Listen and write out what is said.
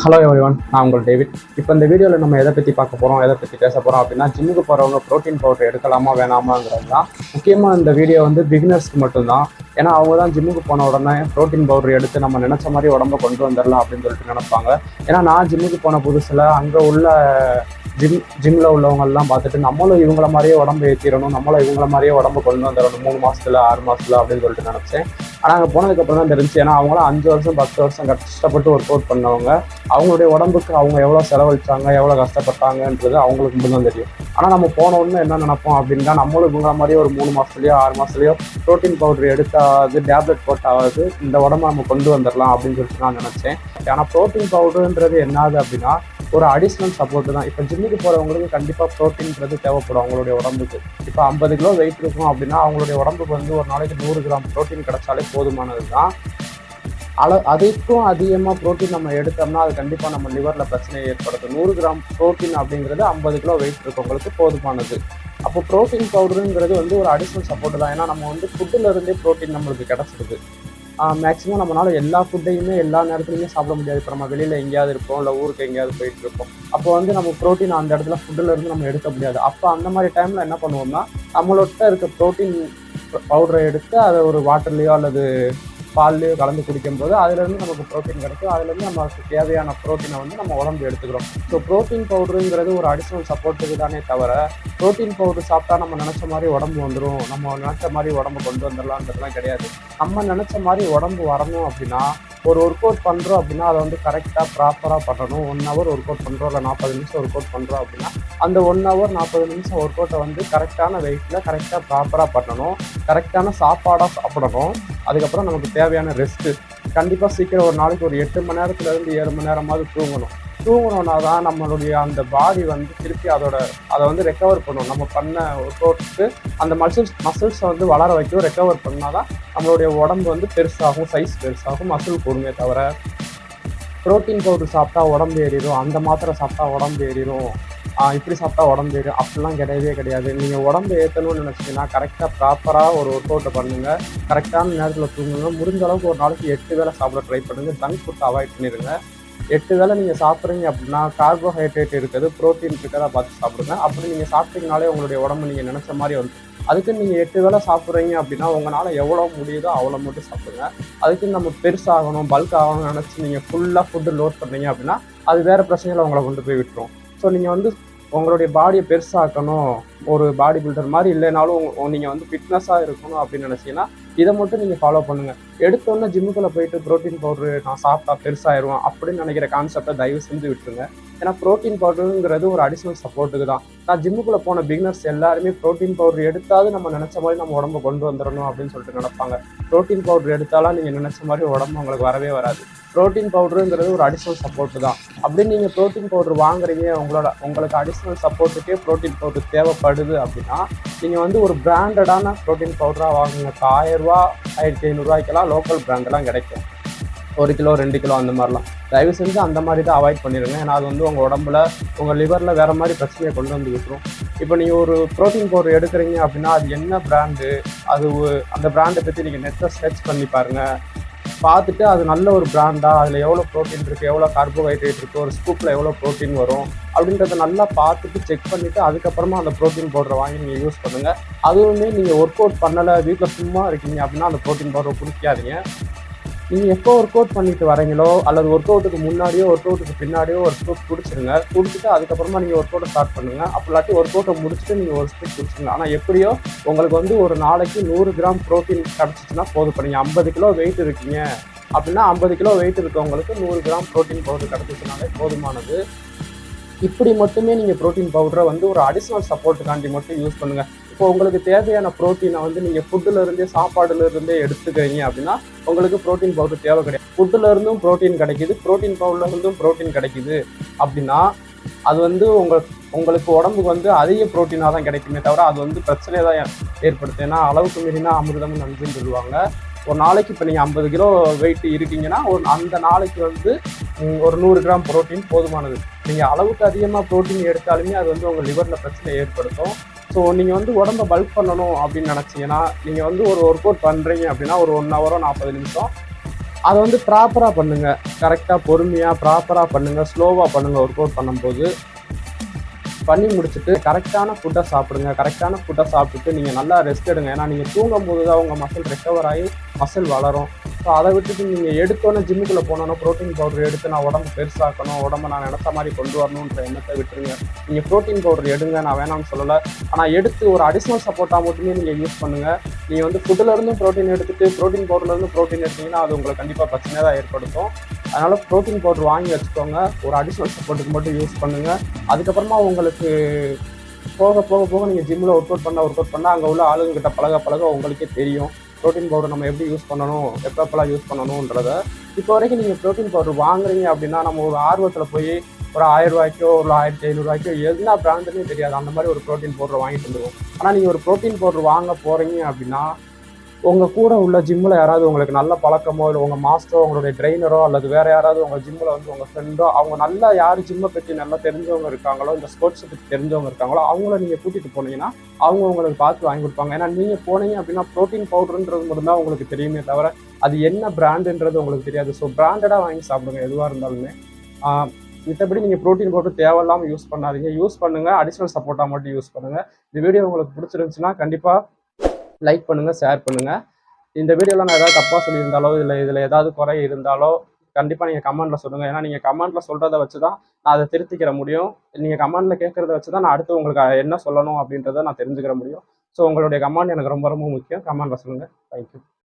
Hello everyone, நான் உங்கள் David. இப்போ இந்த வீடியோவில் நம்ம எதை பற்றி பார்க்க போகிறோம், எதை பற்றி பேச போகிறோம் அப்படின்னா, ஜிம்முக்கு போகிறவங்க ப்ரோட்டீன் பவுடர் எடுக்கலாமா வேணாமாங்கிறது தான். முக்கியமாக இந்த வீடியோ வந்து பிகினர்ஸ்க்கு மட்டும்தான். ஏன்னா அவங்க தான் ஜிம்முக்கு போன உடனே ப்ரோட்டீன் பவுடர் எடுத்து நம்ம நினச்ச மாதிரி உடம்ப கொண்டு வந்துடலாம் அப்படின்னு சொல்லிட்டு நினைப்பாங்க. ஏன்னா நான் ஜிம்முக்கு போன புதுசில் அங்கே உள்ள ஜிம்மில் உள்ளவங்கெல்லாம் பார்த்துட்டு நம்மளும் இவங்கள மாதிரியே உடம்பு ஏற்றிடணும், நம்மளும் இவங்கள மாதிரியே உடம்பு கொண்டு வந்துடணும் 3 மாதத்துல 6 மாதத்துல அப்படின்னு சொல்லிட்டு நினச்சேன். ஆனால் அங்கே போனதுக்கப்புறம் தான் தெரிஞ்சு, ஏன்னா அவங்களாம் 5 வருஷம் 10 வருஷம் கஷ்டப்பட்டு ஒர்க் அவுட் பண்ணவங்க. அவங்களுடைய உடம்புக்கு அவங்க எவ்வளோ செலவழிச்சாங்க, எவ்வளோ கஷ்டப்பட்டாங்கன்றது அவங்களுக்கு மட்டும் தான் தெரியும். ஆனால் நம்ம போன உடனே என்ன நினைப்போம் அப்படின்னா, நம்மளும் இவங்கள மாதிரியே ஒரு 3 மாதத்துலையோ 6 மாதத்துலையோ ப்ரோட்டீன் பவுடர் எடுத்தாவது டேப்லெட் போட்டாவது இந்த உடம்பை நம்ம கொண்டு வந்துடலாம் அப்படின்னு சொல்லிட்டு நான் நினச்சேன். ஆனால் ப்ரோட்டீன் பவுடருன்றது என்னது அப்படின்னா ஒரு அடிஷ்னல் சப்போர்ட் தான். இப்போ ஜிம்முக்கு போகிறவங்களுக்கு கண்டிப்பாக ப்ரோட்டீன்றது தேவைப்படும் அவங்களுடைய உடம்புக்கு. இப்போ 50 கிலோ வெயிட் இருக்கும் அப்படின்னா அவங்களுடைய உடம்புக்கு வந்து ஒரு நாளைக்கு 100 கிராம் ப்ரோட்டீன் கிடைச்சாலே போதுமானது தான். அதுக்கும் அதிகமாக ப்ரோட்டீன் நம்ம எடுத்தோம்னா அது கண்டிப்பாக நம்ம லிவரில் பிரச்சனையை ஏற்படுத்தும். 100 கிராம் ப்ரோட்டீன் அப்படிங்கிறது 50 கிலோ வெயிட் இருக்கவங்களுக்கு போதுமானது. அப்போ ப்ரோட்டீன் பவுடருங்கிறது வந்து ஒரு அடிஷ்னல் சப்போர்ட் தான். ஏன்னா நம்ம வந்து ஃபுட்டில் இருந்தே ப்ரோட்டீன் நம்மளுக்கு கிடச்சிருது. மேக்ஸிமம் நம்மளால எல்லா ஃபுட்டையுமே எல்லா நேரத்துலையுமே சாப்பிட முடியாது. இப்போ நம்ம வெளியில் எங்கேயாவது இருப்போம், இல்லை ஊருக்கு எங்கேயாவது போயிட்டு இருப்போம். அப்போ வந்து நம்ம ப்ரோட்டீன் அந்த இடத்துல ஃபுட்டில் இருந்து நம்ம எடுக்க முடியாது. அப்போ அந்த மாதிரி டைமில் என்ன பண்ணுவோம்னா, நம்மளோட இருக்க ப்ரோட்டீன் பவுடரை எடுத்து அதை ஒரு வாட்டர்லேயோ அல்லது பால்லையோ கலந்து குடிக்கும்போது அதுலேருந்து நமக்கு ப்ரோட்டீன் கிடைக்கும். அதுலேருந்து நமக்கு தேவையான ப்ரோட்டீனை வந்து நம்ம உடம்பு எடுத்துக்கிறோம். ஸோ ப்ரோட்டீன் பவுடருங்கிறது ஒரு அடிஷ்னல் சப்போர்ட்டுக்கு தானே தவிர, ப்ரோட்டீன் பவுடர் சாப்பிட்டா நம்ம நினச்ச மாதிரி உடம்பு வந்துடும், நம்ம நினச்ச மாதிரி உடம்பு கொண்டு வந்துடலான்றதுலாம் கிடையாது. நம்ம நினச்ச மாதிரி உடம்பு வரணும் அப்படின்னா, ஒரு ஒர்க் அவுட் பண்ணுறோம் அப்படின்னா அதை வந்து கரெக்டாக ப்ராப்பராக பண்ணணும். 1 ஹவர் ஒர்க் அவுட் பண்ணுறோம், இல்லை 40 நிமிஷம் ஒர்க் அவுட் பண்ணுறோம் அப்படின்னா அந்த 1 ஹவர் 40 நிமிஷம் ஒர்க் அவுட்டை வந்து கரெக்டான வெயிட்டில் கரெக்டாக ப்ராப்பராக பண்ணணும். கரெக்டான சாப்பாடாக சாப்பிடணும். அதுக்கப்புறம் நமக்கு தேவையான ரெஸ்ட்டு. கண்டிப்பாக சீக்கிரம் ஒரு நாளைக்கு ஒரு 8 மணி நேரத்துலேருந்து 7 மணி நேரமாவது தூங்கணும்னா தான் நம்மளுடைய அந்த பாடி வந்து திருப்பி அதை வந்து ரெக்கவர் பண்ணும். நம்ம பண்ண ஒர்க் அவுட்டுக்கு அந்த மசில்ஸை வந்து வளர வைக்கும். ரெக்கவர் பண்ணால் தான் நம்மளுடைய உடம்பு வந்து பெருசாகும், சைஸ் பெருசாகும், மசில் கூடுமே தவிர ப்ரோட்டீன் பவுடர் சாப்பிட்டா உடம்பு ஏறிடும், அந்த மாத்திரை சாப்பிட்டா உடம்பு ஏறிடும், இப்படி சாப்பிட்டா உடம்பு ஏறும் அப்படிலாம் கிடையவே கிடையாது. நீங்கள் உடம்பு ஏற்றணும்னு நினச்சிங்கன்னா கரெக்டாக ப்ராப்பராக ஒரு ஒர்க் அவுட்டை பண்ணுங்கள், கரெக்டான நேரத்தில் தூங்குங்க. முடிஞ்ச அளவுக்கு ஒரு நாளைக்கு 8 வேளை சாப்பிட ட்ரை பண்ணுங்கள். ஜங்க் ஃபுட் அவாய்ட் பண்ணிடுங்க. 8 வேளை நீங்கள் சாப்பிட்றீங்க அப்படின்னா கார்போஹைட்ரேட் இருக்குது, ப்ரோட்டீன் இருக்கிறதா பார்த்து சாப்பிடுங்க. அப்படி நீங்கள் சாப்பிட்டீங்கனாலே உங்களுடைய உடம்பு நீங்கள் நினச்ச மாதிரி வந்து அதுக்கு நீங்கள் 8 வேளை சாப்பிட்றீங்க அப்படின்னா உங்களால் எவ்வளோ முடியுதோ அவ்வளோ மட்டும் சாப்பிடுங்க. அதுக்கு நம்ம பெருசாகணும், பல்க் ஆகணும்னு நினச்சி நீங்கள் ஃபுல்லாக ஃபுட்டு லோட் பண்ணீங்க அப்படின்னா அது வேறு பிரச்சனைகளை உங்களை கொண்டு போய் விட்டுரும். ஸோ நீங்கள் வந்து உங்களுடைய பாடியை பெருசாக்கணும், ஒரு பாடி பில்டர் மாதிரி இல்லைனாலும் நீங்கள் வந்து ஃபிட்னஸாக இருக்கணும் அப்படின்னு நினச்சிங்கன்னா இதை மட்டும் நீங்கள் ஃபாலோ பண்ணுங்கள். எடுத்தோன்னே ஜிம்முக்குள்ளே போயிட்டு ப்ரோட்டீன் பவுடரு நான் சாப்பிட்டா பெருசாகிடுவேன் அப்படின்னு நினைக்கிற கான்செப்டை தயவு செஞ்சு விட்டுருங்க. ஏன்னா ப்ரோட்டீன் பவுடருங்கிறது ஒரு அடிஷ்னல் சப்போர்ட்டுக்கு தான். நான் ஜிம்முக்குள்ளே போன பிகினர்ஸ் எல்லாருமே ப்ரோட்டீன் பவுடர் எடுத்தாவது நம்ம நினச்ச மாதிரி நம்ம உடம்பு கொண்டு வந்துடணும் அப்படின்னு சொல்லிட்டு நினைப்பாங்க. ப்ரோட்டீன் பவுடர் எடுத்தாலும் நீங்கள் நினச்ச மாதிரி உடம்பு உங்களுக்கு வரவே வராது. ப்ரோட்டீன் பவுடருங்கிறது ஒரு அடிஷ்னல் சப்போர்ட்டு தான். அப்படின்னு நீங்கள் ப்ரோட்டீன் பவுடர் வாங்குறீங்க, உங்களுக்கு அடிஷ்னல் சப்போர்ட்டுக்கே ப்ரோட்டீன் பவுடர் தேவைப்படுது அப்படின்னா நீங்கள் வந்து ஒரு பிராண்டடான ப்ரோட்டீன் பவுடராக வாங்குங்க. இப்போ 1000 ரூபா 1500 லோக்கல் பிராண்டெல்லாம் கிடைக்கும். 1 கிலோ 2 கிலோ அந்த மாதிரிலாம் தயவு செஞ்சு அந்த மாதிரி தான் அவாய்ட் பண்ணிடுங்க. ஏன்னா அது வந்து உங்கள் உடம்புல உங்கள் லிவரில் வேறு மாதிரி பிரச்சனையை கொண்டு வந்து விட்டுரும். இப்போ நீங்கள் ஒரு ப்ரோட்டீன் பவுடர் எடுக்கிறீங்க அப்படின்னா அது என்ன பிராண்டு, அந்த பிராண்டை பற்றி நீங்கள் நெட்டில் சர்ச் பண்ணி பாருங்கள். பார்த்துட்டு அது நல்ல ஒரு பிராண்டா, அதில் எவ்வளோ ப்ரோட்டீன் இருக்குது, எவ்வளோ கார்போஹைட்ரேட் இருக்குது, ஒரு ஸ்கூப்பில் எவ்வளோ ப்ரோட்டீன் வரும் அப்படின்றத நல்லா பார்த்துட்டு செக் பண்ணிவிட்டு அதுக்கப்புறமா அந்த ப்ரோட்டீன் பவுடரை வாங்கி நீங்கள் யூஸ் பண்ணுங்கள். அதுவுமே நீங்கள் ஒர்க் அவுட் பண்ணலை, வீட்டில் சும்மா இருக்கீங்க அப்படின்னா அந்த ப்ரோட்டீன் பவுடரை குடிக்காதீங்க. நீங்கள் எப்போ ஒர்க் அவுட் பண்ணிட்டு வரீங்களோ அல்லது ஒர்க் அவுட்டுக்கு முன்னாடியோ ஒர்க் அவுட்டுக்கு பின்னாடியோ ஒரு ஸ்கூப் குடிச்சிருங்க. குடிச்சிட்டு அதுக்கப்புறமா நீங்கள் ஒர்க் அவுட்டை ஸ்டார்ட் பண்ணுங்கள். அப்போ இல்லாட்டி ஒர்க் அவுட்டை முடிச்சுட்டு நீங்கள் ஒரு ஸ்கூப் குடிச்சிருங்க. ஆனால் எப்படியோ உங்களுக்கு வந்து ஒரு நாளைக்கு 100 கிராம் ப்ரோட்டீன் கிடச்சிச்சின்னா போதும். இப்போ நீங்கள் 50 கிலோ வெயிட் இருக்கீங்க அப்படின்னா 50 கிலோ வெயிட் இருக்கவங்களுக்கு 100 கிராம் ப்ரோட்டீன் பவுடர் கிடச்சிச்சினாலே போதுமானது. இப்படி மட்டுமே நீங்கள் ப்ரோட்டீன் பவுடரை வந்து ஒரு அடிஷ்னல் சப்போர்ட்டுக்காண்டி மட்டும் யூஸ் பண்ணுங்கள். இப்போ உங்களுக்கு தேவையான ப்ரோட்டீனை வந்து நீங்கள் ஃபுட்டுலேருந்தே சாப்பாடுலேருந்தே எடுத்துக்கிறீங்க அப்படின்னா உங்களுக்கு ப்ரோட்டீன் பவுடர் தேவை கிடையாது. ஃபுட்டுலேருந்தும் ப்ரோட்டீன் கிடைக்கிது, ப்ரோட்டீன் பவுடர்லேருந்தும் ப்ரோட்டீன் கிடைக்கிது அப்படின்னா அது வந்து உங்களுக்கு உடம்புக்கு வந்து அதிக ப்ரோட்டீனாக தான் கிடைக்குமே தவிர அது வந்து பிரச்சனையை தான் ஏற்படுத்தும். ஏன்னா அளவுக்கு மீறினா அமிர்தமும் நன்றுன்னு சொல்லுவாங்க. ஒரு நாளைக்கு இப்போ நீங்கள் 50 கிலோ வெயிட் இருக்கீங்கன்னா அந்த நாளைக்கு வந்து ஒரு 100 கிராம் ப்ரோட்டீன் போதுமானது. நீங்கள் அளவுக்கு அதிகமாக ப்ரோட்டீன் எடுத்தாலுமே அது வந்து உங்கள் லிவரில் பிரச்சனை ஏற்படுத்தும். ஸோ நீங்கள் வந்து உடம்பை பல்க் பண்ணணும் அப்படின்னு நினச்சிங்கன்னா நீங்கள் வந்து ஒரு ஒர்க் அவுட் பண்ணுறீங்க அப்படின்னா ஒரு 1 ஹவரோ 40 நிமிஷம் அதை வந்து ப்ராப்பராக பண்ணுங்கள். கரெக்டாக பொறுமையாக ப்ராப்பராக பண்ணுங்கள். ஸ்லோவாக பண்ணுங்கள். ஒர்க் அவுட் பண்ணும்போது பண்ணி முடிச்சுட்டு கரெக்டான ஃபுட்டை சாப்பிடுங்க. கரெக்டான ஃபுட்டை சாப்பிட்டுட்டு நீங்கள் நல்லா ரெஸ்ட் எடுங்க. ஏன்னா நீங்கள் தூங்கும் போது தான் உங்கள் மசில் ரெக்கவர் ஆகி மசில் வளரும். ஸோ அதை விட்டுட்டு நீங்கள் எடுத்தோன்னே ஜிம்முக்குள்ளே போனோன்னா ப்ரோட்டீன் பவுடர் எடுத்து நான் உடம்பு பெருசாக்கணும், உடம்பை நான் நினச்ச மாதிரி கொண்டு வரணுன்ற எண்ணத்தை விட்டுருங்க. நீங்கள் ப்ரோட்டீன் பவுடர் எடுங்க, நான் வேணாம்னு சொல்லலை. ஆனால் எடுத்து ஒரு அடிஷ்னல் சப்போர்ட்டாக மட்டுமே நீங்கள் யூஸ் பண்ணுங்கள். நீங்கள் வந்து ஃபுட்டுலேருந்தும் ப்ரோட்டீன் எடுத்துகிட்டு ப்ரோட்டீன் பவுடர்லேருந்து ப்ரோட்டீன் எடுத்தீங்கன்னா அது உங்களுக்கு கண்டிப்பாக பிரச்சனையாக தான் ஏற்படுத்தும். அதனால் ப்ரோட்டீன் பவுடர் வாங்கி வச்சுக்கோங்க. ஒரு அடிஷ்னல் சப்போர்ட்டுக்கு மட்டும் யூஸ் பண்ணுங்கள். அதுக்கப்புறமா உங்களுக்கு போக போக போக நீங்கள் ஜிம்மில் ஒர்க் அவுட் பண்ண அங்கே உள்ள ஆளுங்கக்கிட்ட பழக உங்களுக்கே தெரியும் ப்ரோட்டீன் பவுடர் நம்ம எப்படி யூஸ் பண்ணணும், எப்பப்பெல்லாம் யூஸ் பண்ணணுன்றத. இப்போ வரைக்கும் நீங்கள் ப்ரோட்டீன் பவுடர் வாங்குறீங்க அப்படின்னா நம்ம ஒரு ஆர்வத்தில் போய் ஒரு 1000 ரூபாய்க்கோ ஒரு 1500 என்ன பிராண்டுன்னே தெரியாது, அந்த மாதிரி ஒரு ப்ரோட்டீன் பவுடர் வாங்கிட்டு வந்துடுவோம். ஆனால் நீங்கள் ஒரு ப்ரோட்டீன் பவுடர் வாங்க போகிறீங்க அப்படின்னா உங்கள் கூட உள்ள ஜிம்மில் யாராவது உங்களுக்கு நல்ல பழக்கமோ இல்லை உங்கள் மாஸ்டரோ உங்களுடைய ட்ரெயினரோ அல்லது வேறு யாராவது உங்கள் ஜிம்மில் வந்து உங்கள் ஃப்ரெண்டோ அவங்க நல்லா யார் ஜிம்மை பற்றி நல்லா தெரிஞ்சவங்க இருக்காங்களோ, இந்த ஸ்போர்ட்ஸை பற்றி தெரிஞ்சவங்க இருக்காங்களோ அவங்கள நீங்கள் கூட்டிகிட்டு போனீங்கன்னா அவங்க உங்களுக்கு பார்த்து வாங்கி கொடுப்பாங்க. ஏன்னா நீங்கள் போனீங்க அப்படின்னா ப்ரோட்டீன் பவுடருன்றது மட்டும்தான் உங்களுக்கு தெரியுமே தவிர அது என்ன பிராண்டுன்றது உங்களுக்கு தெரியாது. ஸோ பிராண்டடாக வாங்கி சாப்பிடுங்க எதுவாக இருந்தாலுமே. மத்தபடி நீங்கள் ப்ரோட்டீன் பவுடர் தேவையில்லாமல் யூஸ் பண்ணாதீங்க. யூஸ் பண்ணுங்கள், அடிஷ்னல் சப்போர்ட்டாக மட்டும் யூஸ் பண்ணுங்கள். இந்த வீடியோ உங்களுக்கு பிடிச்சிருந்துச்சுன்னா கண்டிப்பாக லைக் பண்ணுங்கள், ஷேர் பண்ணுங்கள். இந்த வீடியோவில் நான் ஏதாவது தப்பாக சொல்லியிருந்தாலோ இல்லை இதில் ஏதாவது குறை இருந்தாலோ கண்டிப்பாக நீங்கள் கமெண்ட்டில் சொல்லுங்கள். ஏன்னா நீங்கள் கமெண்ட்டில் சொல்கிறத வச்சு தான் நான் அதை திருத்திக்கிற முடியும். நீங்கள் கமெண்ட்டில் கேட்குறத வச்சு தான் நான் அடுத்து உங்களுக்கு என்ன சொல்லணும் அப்படின்றத நான் தெரிஞ்சுக்கிற முடியும். ஸோ உங்களுடைய கமெண்ட் எனக்கு ரொம்ப ரொம்ப முக்கியம். கமெண்ட்டில் சொல்லுங்கள். தேங்க்யூ.